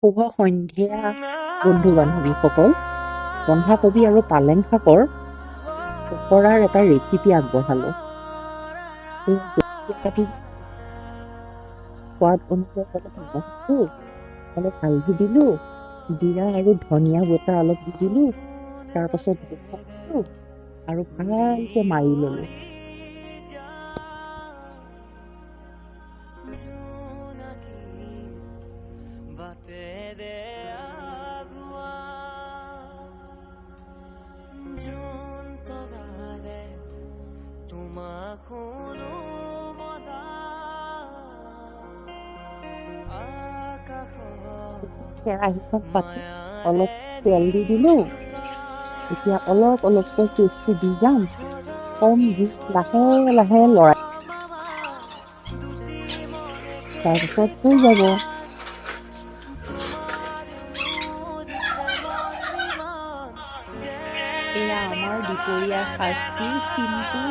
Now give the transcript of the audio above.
শুভ সন্ধিয়া বন্ধু বান্ধৱীসকল, বন্ধাকবি আৰু পালেং শাকৰ পকৰাৰ এটা ৰেচিপি আগবঢ়ালোঁ। এই জলকীয়া কাটি সোৱাদ অনুযায়ী অলপ নিমখ দিলোঁ, অলপ হালধি দিলোঁ, জিৰা আৰু ধনিয়া বটা অলপ দি দিলোঁ, তাৰপাছত বেচন দিলোঁ আৰু ভালকৈ মাৰি ল'লোঁ। কেৰাহীখন পাতি অলপ তেল দি দিলোঁ। এতিয়া অলপ অলপকৈ পেষ্টটো দি যাম, কম জুইত লাহে লাহে লৰাই, তাৰপিছত হৈ যাব। এয়া আমাৰ দুপৰীয়া সাজটিৰ চিম্পুল